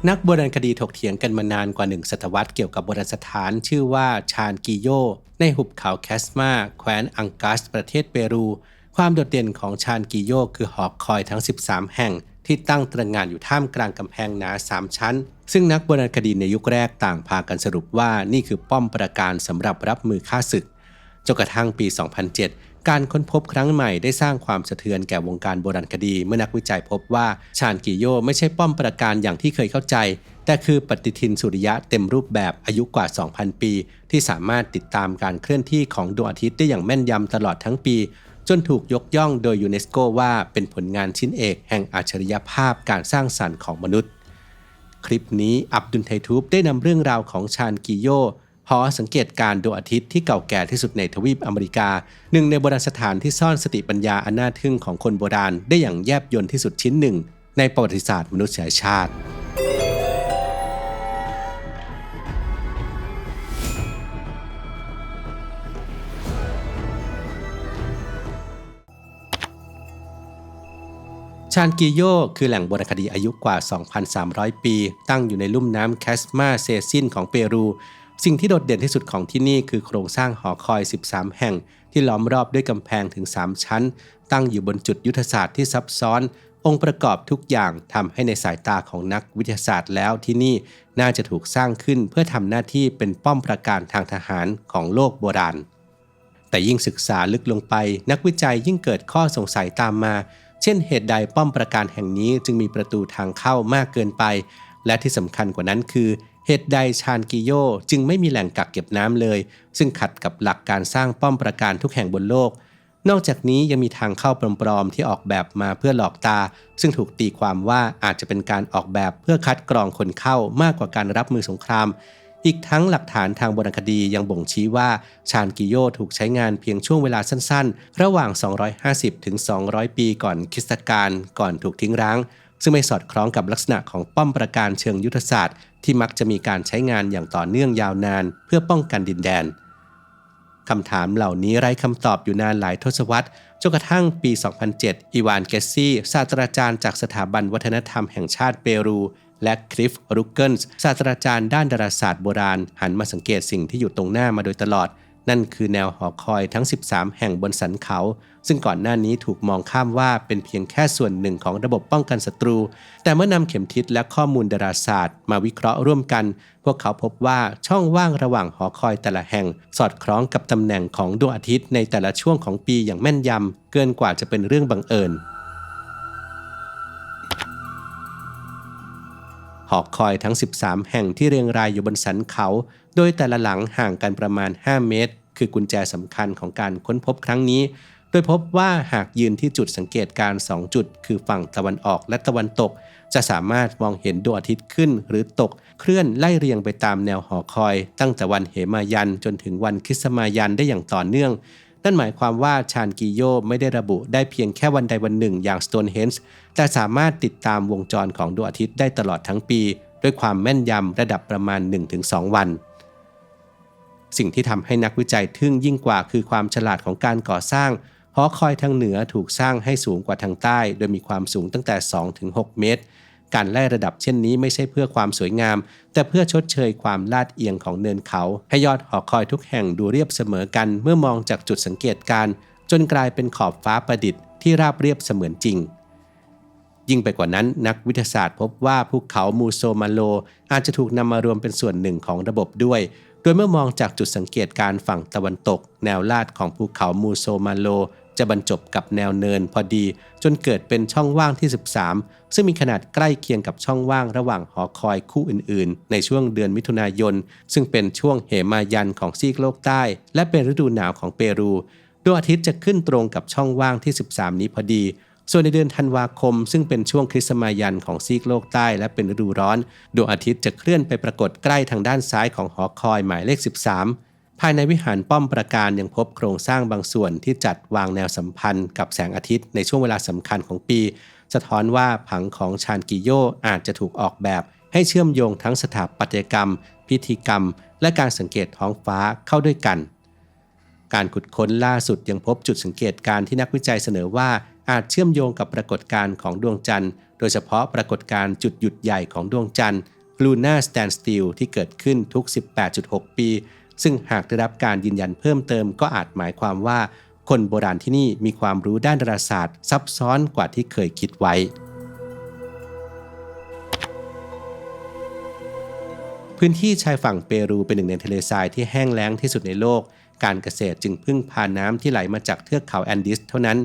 นักโบราณคดีถกเถียงกันมานานกว่า1ศตวรรษเกี่ยวกับโบราณสถานชื่อว่าชานกิโยในหุบเขาแคสมาแคว้นอังกัสประเทศเปรูความโดดเด่นของชานกิโยคือหอคอยทั้ง13แห่งที่ตั้งตระหง่านอยู่ท่ามกลางกำแพงหนา3ชั้นซึ่งนักโบราณคดีในยุคแรกต่างพากันสรุปว่านี่คือป้อมปราการสำหรับรับมือฆ่าศึกจนกระทั่งปี 2007 การค้นพบครั้งใหม่ได้สร้างความสะเทือนแก่วงการโบราณคดีเมื่อนักวิจัยพบว่าชานกิโยไม่ใช่ป้อมปราการอย่างที่เคยเข้าใจแต่คือปฏิทินสุริยะเต็มรูปแบบอายุกว่า 2,000 ปีที่สามารถติดตามการเคลื่อนที่ของดวงอาทิตย์ได้อย่างแม่นยำตลอดทั้งปีจนถูกยกย่องโดยยูเนสโกว่าเป็นผลงานชิ้นเอกแห่งอัจฉริยภาพการสร้างสรรค์ของมนุษย์คลิปนี้อับดุลไททูบได้นำเรื่องราวของชานกิโยหอสังเกตการดวงอาทิตย์ที่เก่าแก่ที่สุดในทวีปอเมริกาหนึ่งในโบราณสถานที่ซ่อนสติปัญญาอันน่าทึ่งของคนโบราณได้อย่างแยบยลที่สุดชิ้นหนึ่งในประวัติศาสตร์มนุษยชาติชานกิโยคือแหล่งโบราณคดีอายุกว่า 2,300 ปีตั้งอยู่ในลุ่มน้ำแคสมาเซซินของเปรูสิ่งที่โดดเด่นที่สุดของที่นี่คือโครงสร้างหอคอย 13 แห่งที่ล้อมรอบด้วยกำแพงถึง 3 ชั้นตั้งอยู่บนจุดยุทธศาสตร์ที่ซับซ้อนองค์ประกอบทุกอย่างทำให้ในสายตาของนักวิทยาศาสตร์แล้วที่นี่น่าจะถูกสร้างขึ้นเพื่อทำหน้าที่เป็นป้อมปราการทางทหารของโลกโบราณแต่ยิ่งศึกษาลึกลงไปนักวิจัยยิ่งเกิดข้อสงสัยตามมาเช่นเหตุใดป้อมปราการแห่งนี้จึงมีประตูทางเข้ามากเกินไปและที่สำคัญกว่านั้นคือเหตุใดชานกิโยจึงไม่มีแหล่งกักเก็บน้ำเลยซึ่งขัดกับหลักการสร้างป้อมปราการทุกแห่งบนโลกนอกจากนี้ยังมีทางเข้าปลอมๆที่ออกแบบมาเพื่อหลอกตาซึ่งถูกตีความว่าอาจจะเป็นการออกแบบเพื่อคัดกรองคนเข้ามากกว่าการรับมือสงครามอีกทั้งหลักฐานทางโบราณคดียังบ่งชี้ว่าชานกิโยถูกใช้งานเพียงช่วงเวลาสั้นๆระหว่าง 250 ถึง 200 ปีก่อนคริสตกาลก่อนถูกทิ้งร้างซึ่งไม่สอดคล้องกับลักษณะของป้อมปราการเชิงยุทธศาสตร์ที่มักจะมีการใช้งานอย่างต่อเนื่องยาวนานเพื่อป้องกันดินแดนคำถามเหล่านี้ไร้คำตอบอยู่นานหลายทศวรรษจนกระทั่งปี 2007 อีวานเกสซี่ศาสตราจารย์จากสถาบันวัฒนธรรมแห่งชาติเปรูและคลิฟรูเกิลส์ศาสตราจารย์ด้านดาราศาสตร์โบราณหันมาสังเกตสิ่งที่อยู่ตรงหน้ามาโดยตลอดนั่นคือแนวหอคอยทั้ง 13 แห่งบนสันเขาซึ่งก่อนหน้านี้ถูกมองข้ามว่าเป็นเพียงแค่ส่วนหนึ่งของระบบป้องกันศัตรูแต่เมื่อนำเข็มทิศและข้อมูลดาราศาสตร์มาวิเคราะห์ร่วมกันพวกเขาพบว่าช่องว่างระหว่างหอคอยแต่ละแห่งสอดคล้องกับตำแหน่งของดวงอาทิตย์ในแต่ละช่วงของปีอย่างแม่นยำเกินกว่าจะเป็นเรื่องบังเอิญหอคอยทั้ง 13 แห่งที่เรียงรายอยู่บนสันเขาโดยแต่ละหลังห่างกันประมาณ 5 เมตรคือกุญแจสำคัญของการค้นพบครั้งนี้โดยพบว่าหากยืนที่จุดสังเกตการณ์2จุดคือฝั่งตะวันออกและตะวันตกจะสามารถมองเห็นดวงอาทิตย์ขึ้นหรือตกเคลื่อนไล่เรียงไปตามแนวหอคอยตั้งแต่วันเหมายันจนถึงวันคริสต์มายันได้อย่างต่อเนื่องนั่นหมายความว่าชานกิโยไม่ได้ระบุได้เพียงแค่วันใดวันหนึ่งอย่าง Stonehenge แต่สามารถติดตามวงจรของดวงอาทิตย์ได้ตลอดทั้งปีด้วยความแม่นยำระดับประมาณ 1-2 วันสิ่งที่ทำให้นักวิจัยทึ่งยิ่งกว่าคือความฉลาดของการก่อสร้างหอคอยทางเหนือถูกสร้างให้สูงกว่าทางใต้โดยมีความสูงตั้งแต่ 2-6 เมตรการไล่ระดับเช่นนี้ไม่ใช่เพื่อความสวยงามแต่เพื่อชดเชยความลาดเอียงของเนินเขาให้ยอดหอคอยทุกแห่งดูเรียบเสมอกันเมื่อมองจากจุดสังเกตการณ์จนกลายเป็นขอบฟ้าประดิษฐ์ที่ราบเรียบเสมือนจริงยิ่งไปกว่านั้นนักวิทยาศาสตร์พบว่าภูเขามูโซมาโลอาจจะถูกนำมารวมเป็นส่วนหนึ่งของระบบด้วยโดยเมื่อมองจากจุดสังเกตการฝั่งตะวันตกแนวลาดของภูเขามูโซมาโลจะบรรจบกับแนวเนินพอดีจนเกิดเป็นช่องว่างที่ 13ซึ่งมีขนาดใกล้เคียงกับช่องว่างระหว่างหอคอยคู่อื่นๆในช่วงเดือนมิถุนายนซึ่งเป็นช่วงเหมายันของซีกโลกใต้และเป็นฤดูหนาวของเปรูดวงอาทิตย์จะขึ้นตรงกับช่องว่างที่ 13นี้พอดีส่วนในเดือนธันวาคมซึ่งเป็นช่วงคริสต์มายันของซีกโลกใต้และเป็นฤดูร้อนดวงอาทิตย์จะเคลื่อนไปปรากฏใกล้ทางด้านซ้ายของหอคอยหมายเลข 13ภายในวิหารป้อมปราการยังพบโครงสร้างบางส่วนที่จัดวางแนวสัมพันธ์กับแสงอาทิตย์ในช่วงเวลาสำคัญของปีสะท้อนว่าผังของชานกิโยอาจจะถูกออกแบบให้เชื่อมโยงทั้งสถาปัตยกรรมพิธีกรรมและการสังเกตท้องฟ้าเข้าด้วยกันการขุดค้นล่าสุดยังพบจุดสังเกตการณ์ที่นักวิจัยเสนอว่า อาจเชื่อมโยงกับปรากฏการณ์ของดวงจันทร์โดยเฉพาะปรากฏการณ์จุดหยุดใหญ่ของดวงจันทร์ Lunar Standstill ที่เกิดขึ้นทุก 18.6 ปีซึ่งหากได้รับการยืนยันเพิ่มเติมก็อาจหมายความว่าคนโบราณที่นี่มีความรู้ด้านดาราศาสตร์ซับซ้อนกว่าที่เคยคิดไว้พื้นที่ชายฝั่งเปรูเป็นหนึ่งในทะเลทรายที่แห้งแล้งที่สุดในโลกการเกษตรจึงพึ่งพาน้ำที่ไหลมาจากเทือกเขาแอนดีสเท่านั้น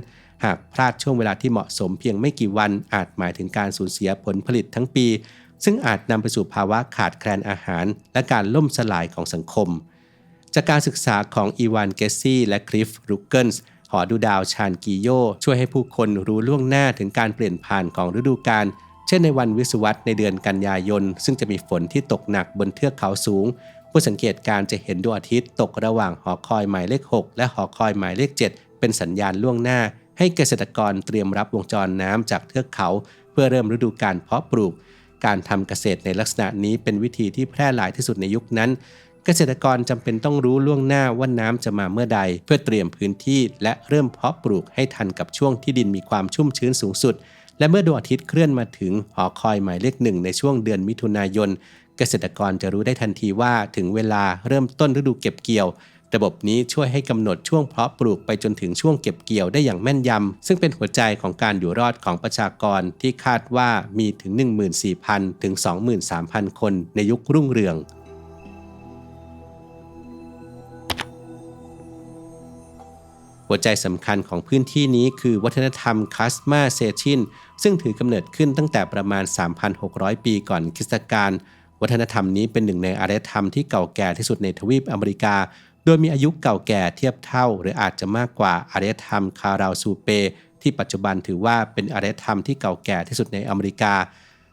หากพลาดช่วงเวลาที่เหมาะสมเพียงไม่กี่วันอาจหมายถึงการสูญเสียผลผลิตทั้งปีซึ่งอาจนำไปสู่ภาวะขาดแคลนอาหารและการล่มสลายของสังคมจากการศึกษาของอีวานเกสซี่และคลิฟรูเกิลส์หอดูดาวชานกิโยช่วยให้ผู้คนรู้ล่วงหน้าถึงการเปลี่ยนผ่านของฤดูกาลเช่นในวันวิศวรรษในเดือนกันยายนซึ่งจะมีฝนที่ตกหนักบนเทือกเขาสูงผู้สังเกตการจะเห็นดวงอาทิตย์ตกระหว่างหอคอยหมายเลข 6 และหอคอยหมายเลข 7 เป็นสัญญาณล่วงหน้าให้เกษตรกรเตรียมรับวงจรน้ำจากเทือกเขาเพื่อเริ่มฤดูกาลเพาะปลูกการทำเกษตรในลักษณะนี้เป็นวิธีที่แพร่หลายที่สุดในยุคนั้นเกษตรกรจำเป็นต้องรู้ล่วงหน้าว่าน้ำจะมาเมื่อใดเพื่อเตรียมพื้นที่และเริ่มเพาะปลูกให้ทันกับช่วงที่ดินมีความชุ่มชื้นสูงสุดและเมื่อดวงอาทิตย์เคลื่อนมาถึงหอคอยหมายเลข 1ในช่วงเดือนมิถุนายนเกษตรกรจะรู้ได้ทันทีว่าถึงเวลาเริ่มต้นฤดูเก็บเกี่ยวระบบนี้ช่วยให้กำหนดช่วงเพาะปลูกไปจนถึงช่วงเก็บเกี่ยวได้อย่างแม่นยำซึ่งเป็นหัวใจของการอยู่รอดของประชากรที่คาดว่ามีถึง 14,000 ถึง 23,000 คนในยุครุ่งเรืองหัวใจสำคัญของพื้นที่นี้คือวัฒนธรรมคัสมาเซชินซึ่งถือกำเนิดขึ้นตั้งแต่ประมาณ 3,600 ปีก่อนคริสตกาลวัฒนธรรมนี้เป็นหนึ่งในอารยธรรมที่เก่าแก่ที่สุดในทวีปอเมริกาโดยมีอายุเก่าแก่เทียบเท่าหรืออาจจะมากกว่าอารยธรรมคาราวซูเปที่ปัจจุบันถือว่าเป็นอารยธรรมที่เก่าแก่ที่สุดในอเมริกา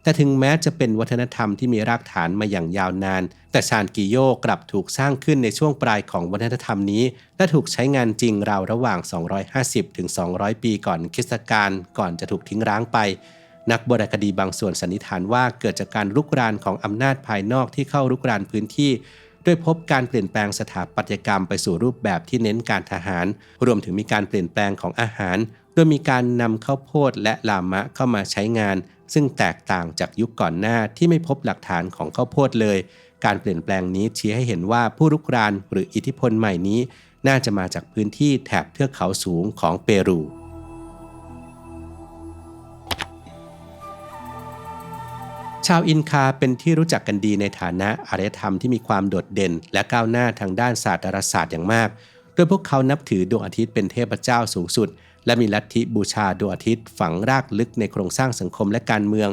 แต่ถึงแม้จะเป็นวัฒนธรรมที่มีรากฐานมาอย่างยาวนานแต่ชานกิโยกลับถูกสร้างขึ้นในช่วงปลายของวัฒนธรรมนี้และถูกใช้งานจริงราวระหว่าง 250 ถึง 200 ปีก่อนคริสตกาลก่อนจะถูกทิ้งร้างไปนักโบราณคดีบางส่วนสันนิษฐานว่าเกิดจากการรุกรานของอำนาจภายนอกที่เข้ารุกรานพื้นที่โดยพบการเปลี่ยนแปลงสถาปัตยกรรมไปสู่รูปแบบที่เน้นการทหารรวมถึงมีการเปลี่ยนแปลงของอาหารโดยมีการนำข้าวโพดและลามะเข้ามาใช้งานซึ่งแตกต่างจากยุคก่อนหน้าที่ไม่พบหลักฐานของข้าวโพดเลยการเปลี่ยนแปลงนี้ชี้ให้เห็นว่าผู้รุกรานหรืออิทธิพลใหม่นี้น่าจะมาจากพื้นที่แถบเทือกเขาสูงของเปรูชาวอินคาเป็นที่รู้จักกันดีในฐานะอารยธรรมที่มีความโดดเด่นและก้าวหน้าทางด้านศาสตร์ดาราศาสตร์อย่างมากโดยพวกเขานับถือดวงอาทิตย์เป็นเทพเจ้าสูงสุดและมีลัทธิบูชาดวงอาทิตย์ฝังรากลึกในโครงสร้างสังคมและการเมือง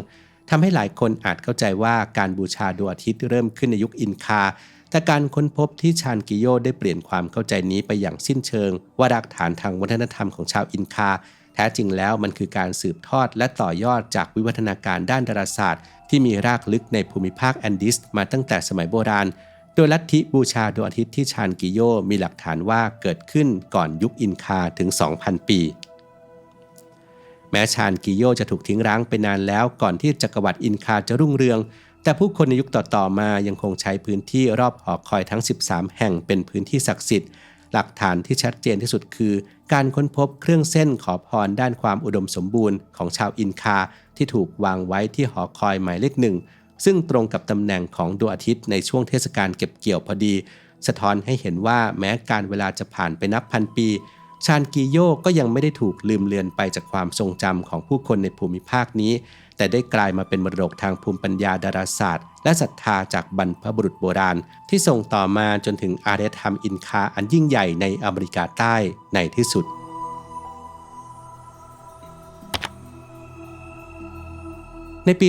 ทำให้หลายคนอาจเข้าใจว่าการบูชาดวงอาทิตย์เริ่มขึ้นในยุคอินคาแต่การค้นพบที่ชานกิโยได้เปลี่ยนความเข้าใจนี้ไปอย่างสิ้นเชิงว่ารากฐานทางวัฒนธรรมของชาวอินคาแท้จริงแล้วมันคือการสืบทอดและต่อยอดจากวิวัฒนาการด้านดาราศาสตร์ที่มีรากลึกในภูมิภาคแอนดีสมาตั้งแต่สมัยโบราณโดยลัทธิบูชาดวงอาทิตย์ที่ชานกิโยมีหลักฐานว่าเกิดขึ้นก่อนยุคอินคาถึง 2,000 ปีแม้ชานกิโยจะถูกทิ้งร้างไปนานแล้วก่อนที่จักรวรรดิอินคาจะรุ่งเรืองแต่ผู้คนในยุคต่อๆมายังคงใช้พื้นที่รอบหอคอยทั้ง 13 แห่งเป็นพื้นที่ศักดิ์สิทธิ์หลักฐานที่ชัดเจนที่สุดคือการค้นพบเครื่องเส้นขอพรด้านความอุดมสมบูรณ์ของชาวอินคาที่ถูกวางไว้ที่หอคอยหมายเลข 1ซึ่งตรงกับตำแหน่งของดวงอาทิตย์ในช่วงเทศกาลเก็บเกี่ยวพอดีสะท้อนให้เห็นว่าแม้การเวลาจะผ่านไปนับพันปีชานกิโยก็ยังไม่ได้ถูกลืมเลือนไปจากความทรงจำของผู้คนในภูมิภาคนี้แต่ได้กลายมาเป็นมรดกทางภูมิปัญญาดาราศาสตร์และศรัทธาจากบรรพบุรุษโบราณที่ส่งต่อมาจนถึงอารยธรรมอินคาอันยิ่งใหญ่ในอเมริกาใต้ในที่สุดในปี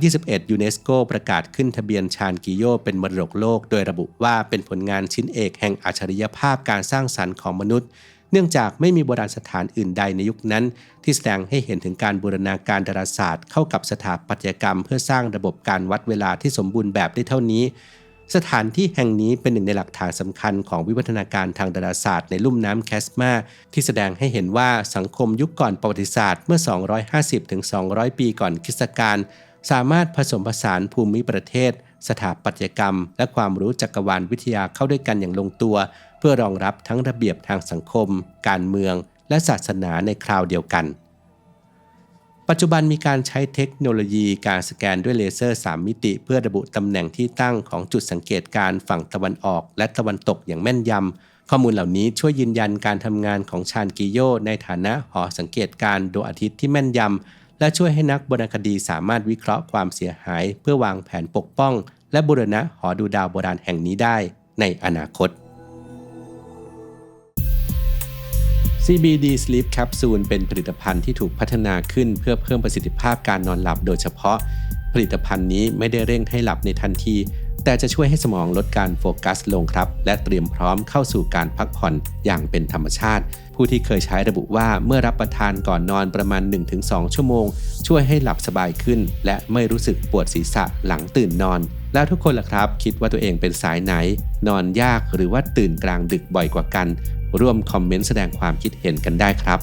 2021 ยูเนสโกประกาศขึ้นทะเบียนชานกิโยเป็นมรดกโลกโดยระบุว่าเป็นผลงานชิ้นเอกแห่งอัจฉริยภาพการสร้างสรรค์ของมนุษย์เนื่องจากไม่มีโบราณสถานอื่นใดในยุคนั้นที่แสดงให้เห็นถึงการบูรณาการดาราศาสตร์เข้ากับสถาปัตยกรรมเพื่อสร้างระบบการวัดเวลาที่สมบูรณ์แบบได้เท่านี้สถานที่แห่งนี้เป็นหนึ่งในหลักฐานสำคัญของวิวัฒนาการทางดาราศาสตร์ในลุ่มน้ำแคสมาที่แสดงให้เห็นว่าสังคมยุคก่อนประวัติศาสตร์เมื่อ 250-200 ปีก่อนคริสตกาลสามารถผสมผสานภูมิประเทศสถาปัตยกรรมและความรู้จักรวาลวิทยาเข้าด้วยกันอย่างลงตัวเพื่อรองรับทั้งระเบียบทางสังคมการเมืองและศาสนาในคราวเดียวกัน ปัจจุบันมีการใช้เทคโนโลยีการสแกนด้วยเลเซอร์ 3 มิติเพื่อระบุตำแหน่งที่ตั้งของจุดสังเกตการฝั่งตะวันออกและตะวันตกอย่างแม่นยำข้อมูลเหล่านี้ช่วยยืนยันการทำงานของชานกิโยในฐานะหอสังเกตการณ์ดวงอาทิตย์ที่แม่นยำและช่วยให้นักโบราณคดีสามารถวิเคราะห์ความเสียหายเพื่อวางแผนปกป้องและบูรณะหอดูดาวโบราณแห่งนี้ได้ในอนาคตCBD Sleep Capsule เป็นผลิตภัณฑ์ที่ถูกพัฒนาขึ้นเพื่อเพิ่มประสิทธิภาพการนอนหลับโดยเฉพาะผลิตภัณฑ์นี้ไม่ได้เร่งให้หลับในทันทีแต่จะช่วยให้สมองลดการโฟกัสลงครับและเตรียมพร้อมเข้าสู่การพักผ่อนอย่างเป็นธรรมชาติผู้ที่เคยใช้ระบุว่าเมื่อรับประทานก่อนนอนประมาณ 1-2 ชั่วโมงช่วยให้หลับสบายขึ้นและไม่รู้สึกปวดศีรษะหลังตื่นนอนแล้วทุกคนล่ะครับคิดว่าตัวเองเป็นสายไหนนอนยากหรือว่าตื่นกลางดึกบ่อยกว่ากันร่วมคอมเมนต์แสดงความคิดเห็นกันได้ครับ